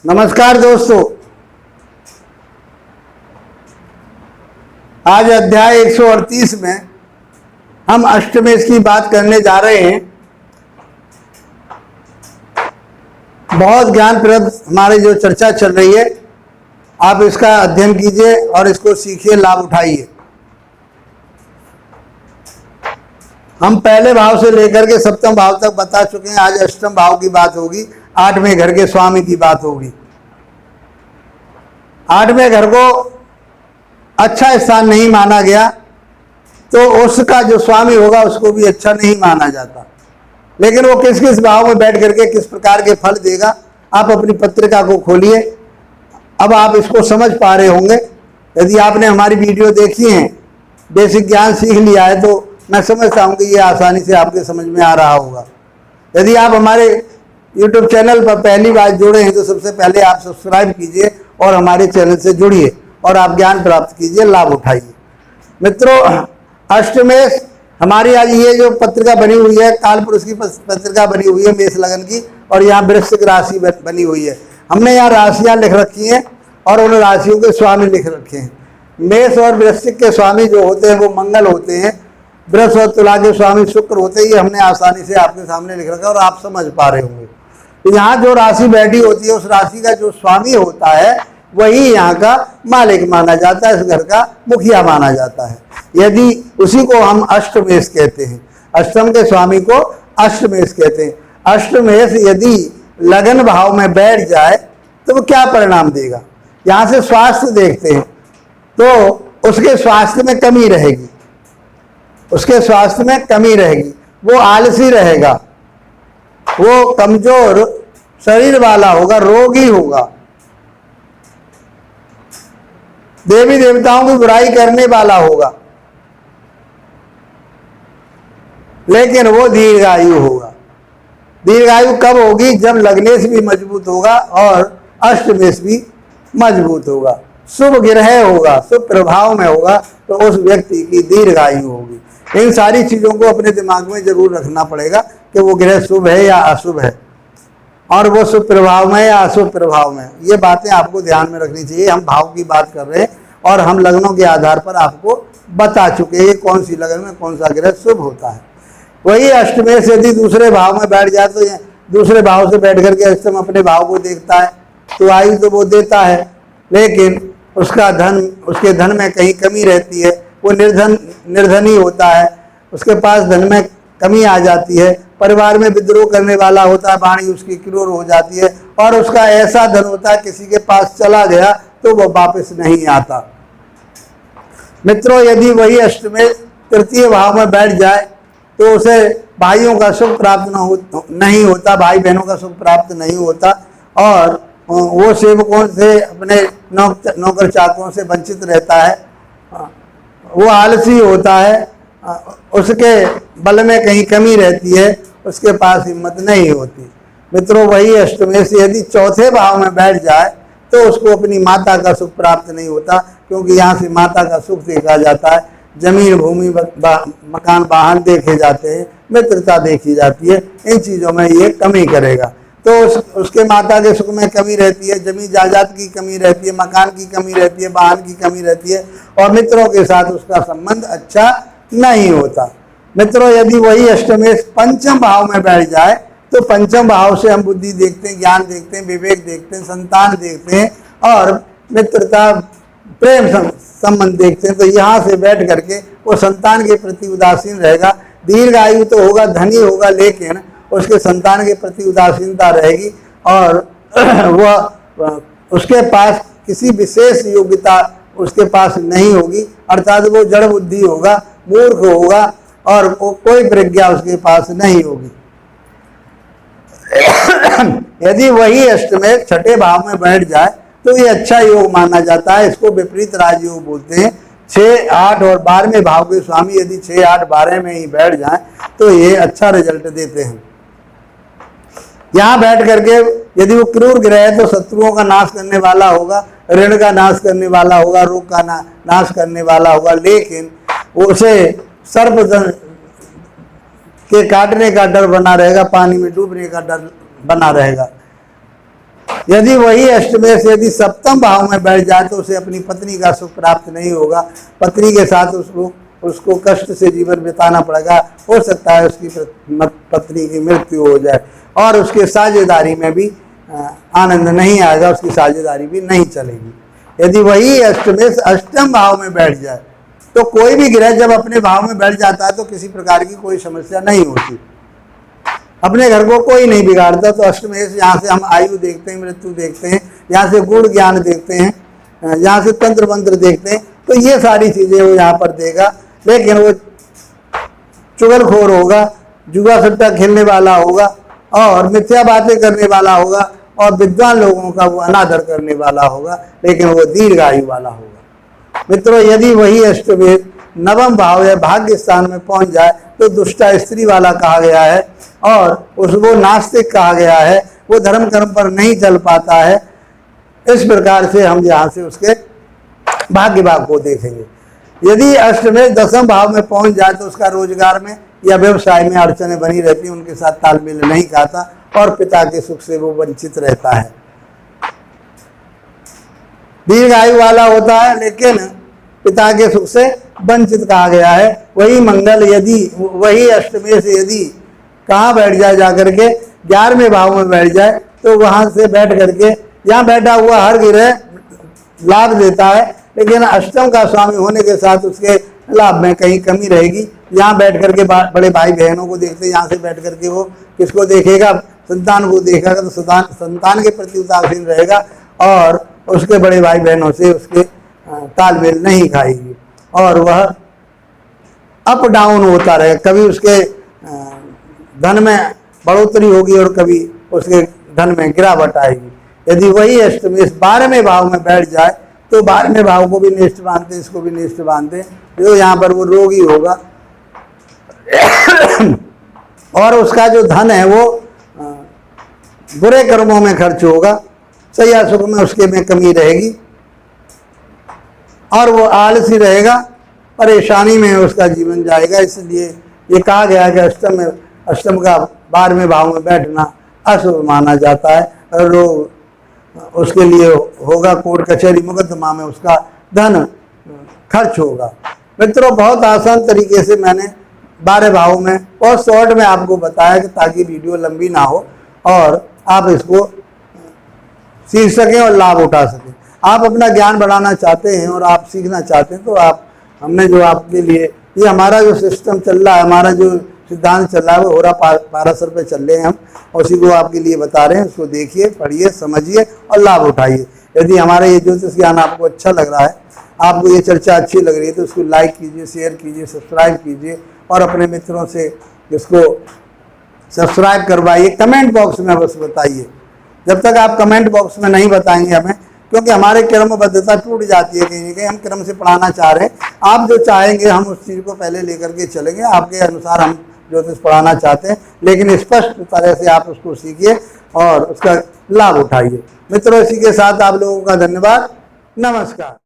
नमस्कार दोस्तों, आज अध्याय 138 में हम अष्टमेश की बात करने जा रहे हैं। बहुत ज्ञानप्रद हमारी जो चर्चा चल रही है, आप इसका अध्ययन कीजिए और इसको सीखिए, लाभ उठाइए। हम पहले भाव से लेकर के सप्तम भाव तक बता चुके हैं। आज अष्टम भाव की बात होगी, 8वें घर के स्वामी की बात होगी। 8वें घर को अच्छा स्थान नहीं माना गया तो उसका जो स्वामी होगा उसको भी अच्छा नहीं माना जाता। लेकिन वो किस किस भाव में बैठ करके किस प्रकार के फल देगा, आप अपनी पत्रिका को खोलिए। अब आप इसको समझ पा रहे होंगे। यदि आपने हमारी वीडियो देखी है, बेसिक ज्ञान सीख लिया है, तो मैं समझता हूँ कि ये आसानी से आपके समझ में आ रहा होगा। यदि आप हमारे YouTube चैनल पर पहली बार जुड़े हैं तो सबसे पहले आप सब्सक्राइब कीजिए और हमारे चैनल से जुड़िए और आप ज्ञान प्राप्त कीजिए, लाभ उठाइए। मित्रों, अष्टमेश हमारी आज ये जो पत्रिका बनी हुई है, कालपुरुष की पत्रिका बनी हुई है मेष लगन की, और यहाँ वृश्चिक राशि बनी हुई है। हमने यहाँ राशियाँ लिख रखी हैं और उन राशियों के स्वामी लिख रखे हैं। मेष और वृश्चिक के स्वामी जो होते हैं वो मंगल होते हैं। वृष और तुला के स्वामी शुक्र होते हैं। ये हमने आसानी से आपके सामने लिख रखा है और आप समझ पा रहे होंगे। तो यहाँ जो राशि बैठी होती है, उस राशि का जो स्वामी होता है वही यहाँ का मालिक माना जाता है, इस घर का मुखिया माना जाता है। यदि उसी को हम अष्टमेश कहते हैं, अष्टम के स्वामी को अष्टमेश कहते हैं। अष्टमेश यदि लगन भाव में बैठ जाए तो वो क्या परिणाम देगा। यहाँ से स्वास्थ्य देखते हैं तो उसके स्वास्थ्य में कमी रहेगी, उसके स्वास्थ्य में कमी रहेगी। वो आलसी रहेगा, वो कमजोर शरीर वाला होगा, रोगी होगा, देवी देवताओं की बुराई करने वाला होगा, लेकिन वो दीर्घायु होगा। दीर्घायु कब होगी? जब लग्नेश भी मजबूत होगा और अष्टमेश भी मजबूत होगा, शुभ ग्रह होगा, शुभ प्रभाव में होगा, तो उस व्यक्ति की दीर्घायु होगी। इन सारी चीज़ों को अपने दिमाग में जरूर रखना पड़ेगा कि वो ग्रह शुभ है या अशुभ है, और वो शुभ प्रभाव में या अशुभ प्रभाव में। ये बातें आपको ध्यान में रखनी चाहिए। हम भाव की बात कर रहे हैं और हम लग्नों के आधार पर आपको बता चुके हैं कौन सी लगन में कौन सा ग्रह शुभ होता है। वही अष्टमेश यदि दूसरे भाव में बैठ जाए तो दूसरे भाव से बैठ करके अष्टम अपने भाव को देखता है तो आयु तो वो देता है, लेकिन उसका धन, उसके धन में कहीं कमी रहती है। वो निर्धनी होता है, उसके पास धन में कमी आ जाती है, परिवार में विद्रोह करने वाला होता है, वाणी उसकी क्रूर हो जाती है, और उसका ऐसा धन होता है किसी के पास चला गया तो वो वापस नहीं आता। मित्रों, यदि वही अष्टमेश तृतीय भाव में बैठ जाए तो उसे भाइयों का सुख प्राप्त नहीं होता, भाई बहनों का सुख प्राप्त नहीं होता, और वो सेवकों से, अपने नौकर चाकरों से वंचित रहता है। वो आलसी होता है, उसके बल में कहीं कमी रहती है, उसके पास हिम्मत नहीं होती। मित्रों, वही अष्टमेश यदि चौथे भाव में बैठ जाए तो उसको अपनी माता का सुख प्राप्त नहीं होता, क्योंकि यहाँ से माता का सुख देखा जाता है, जमीन भूमि मकान वाहन देखे जाते हैं, मित्रता देखी जाती है। इन चीज़ों में ये कमी करेगा तो उसके माता के सुख में कमी रहती है, जमीन जायदाद की कमी रहती है, मकान की कमी रहती है, वाहन की कमी रहती है, और मित्रों के साथ उसका संबंध अच्छा नहीं होता। मित्रों, यदि वही अष्टमेश पंचम भाव में बैठ जाए तो पंचम भाव से हम बुद्धि देखते हैं, ज्ञान देखते हैं, विवेक देखते हैं, संतान देखते हैं और मित्रता प्रेम संबंध देखते हैं। तो यहाँ से बैठ करके वो संतान के प्रति उदासीन रहेगा। दीर्घायु तो होगा, धनी होगा, लेकिन उसके संतान के प्रति उदासीनता रहेगी, और वह उसके पास किसी विशेष योग्यता उसके पास नहीं होगी, अर्थात वो जड़ बुद्धि होगा, मूर्ख होगा, और वो कोई प्रज्ञा उसके पास नहीं होगी। यदि वही अष्टमेश छठे भाव में बैठ जाए तो ये अच्छा योग माना जाता है। इसको विपरीत राजयोग बोलते हैं। 6, 8 और 12वें भाव के स्वामी यदि 6, 8, 12 में ही बैठ जाए तो ये अच्छा रिजल्ट देते हैं। यहाँ बैठ करके यदि वो क्रूर ग्रह है तो शत्रुओं का नाश करने वाला होगा, ऋण का नाश करने वाला होगा, रोग का नाश करने वाला होगा, लेकिन उसे सर्प के काटने का डर बना रहेगा, पानी में डूबने का डर बना रहेगा। यदि वही अष्टमेश यदि सप्तम भाव में बैठ जाए तो उसे अपनी पत्नी का सुख प्राप्त नहीं होगा, पत्नी के साथ उसको कष्ट से जीवन बिताना पड़ेगा। हो सकता है उसकी पत्नी की मृत्यु हो जाए और उसके साझेदारी में भी आनंद नहीं आएगा, उसकी साझेदारी भी नहीं चलेगी। यदि वही अष्टमेश अष्टम भाव में बैठ जाए तो कोई भी ग्रह जब अपने भाव में बैठ जाता है तो किसी प्रकार की कोई समस्या नहीं होती, अपने घर को कोई नहीं बिगाड़ता। तो अष्टमेश यहाँ से हम आयु देखते हैं, मृत्यु देखते हैं, यहाँ से गुण ज्ञान देखते हैं, यहाँ से तंत्र मंत्र देखते हैं, तो ये सारी चीज़ें वो यहाँ पर देगा। लेकिन वो चुगलखोर होगा, जुआ सट्टा खेलने वाला होगा और मिथ्या बातें करने वाला होगा और विद्वान लोगों का वो अनादर करने वाला होगा, लेकिन वो दीर्घायु वाला होगा। मित्रों, यदि वही अष्टमेश नवम भाव या भाग्य स्थान में पहुंच जाए तो दुष्टा स्त्री वाला कहा गया है और उसको नास्तिक कहा गया है, वो धर्म कर्म पर नहीं चल पाता है। इस प्रकार से हम यहाँ से उसके भाग्य भाव को देखेंगे। यदि अष्टमेश दसम भाव में पहुंच जाए तो उसका रोजगार में या व्यवसाय में अड़चनें बनी रहती हैं, उनके साथ तालमेल नहीं खाता और पिता के सुख से वो वंचित रहता है। दीर्घायु वाला होता है लेकिन पिता के सुख से वंचित कहा गया है। वही मंगल यदि वही अष्टमेश यदि कहाँ बैठ जाए, जाकर के 11वें भाव में बैठ जाए तो वहां से बैठ करके यहाँ बैठा हुआ हर ग्रह लाभ देता है, लेकिन अष्टम का स्वामी होने के साथ उसके लाभ में कहीं कमी रहेगी। यहाँ बैठ करके बड़े भाई बहनों को देखते हैं, यहाँ से बैठ करके वो किसको देखेगा, संतान को देखेगा, तो संतान के प्रति उदासीन रहेगा और उसके बड़े भाई बहनों से उसके तालमेल नहीं खाएगी और वह अप डाउन होता रहे। कभी उसके धन में बढ़ोतरी होगी और कभी उसके धन में गिरावट आएगी। यदि वही अष्टमेश 12वें भाव में बैठ जाए तो 12वें भाव को भी नेष्ट मानते, इसको भी नेष्ट मानते, तो यहाँ पर वो रोगी होगा और उसका जो धन है वो बुरे कर्मों में खर्च होगा, सैया सुख में उसके में कमी रहेगी और वो आलसी रहेगा, परेशानी में उसका जीवन जाएगा। इसलिए ये कहा गया है कि अष्टम का 12वें भाव में बैठना अशुभ माना जाता है और वो उसके लिए होगा कोर्ट कचहरी मुकदमा में उसका धन खर्च होगा। मित्रों, बहुत आसान तरीके से मैंने 12 भावों में बहुत शॉर्ट में आपको बताया कि ताकि वीडियो लंबी ना हो और आप इसको सीख सकें और लाभ उठा सकें। आप अपना ज्ञान बढ़ाना चाहते हैं और आप सीखना चाहते हैं तो हमने जो आपके लिए ये हमारा जो सिस्टम चल रहा है, हमारा जो सिद्धांत चल रहा है वो हो रहा पारासर पे चल रहे हैं हम, और उसी को आपके लिए बता रहे हैं। उसको देखिए, पढ़िए, समझिए और लाभ उठाइए। यदि हमारा ये ज्योतिष ज्ञान आपको अच्छा लग रहा है, आपको ये चर्चा अच्छी लग रही है तो उसको लाइक कीजिए, शेयर कीजिए, सब्सक्राइब कीजिए और अपने मित्रों से इसको सब्सक्राइब करवाइए। कमेंट बॉक्स में बस बताइए, जब तक आप कमेंट बॉक्स में नहीं बताएंगे हमें, क्योंकि हमारे क्रमबद्धता टूट जाती है कहीं ना कहीं। हम क्रम से पढ़ाना चाह रहे हैं, आप जो चाहेंगे हम उस चीज़ को पहले लेकर के चलेंगे, आपके अनुसार हम ज्योतिष पढ़ाना चाहते हैं, लेकिन स्पष्ट तरह से आप उसको सीखिए और उसका लाभ उठाइए। मित्रों, इसी के साथ आप लोगों का धन्यवाद, नमस्कार।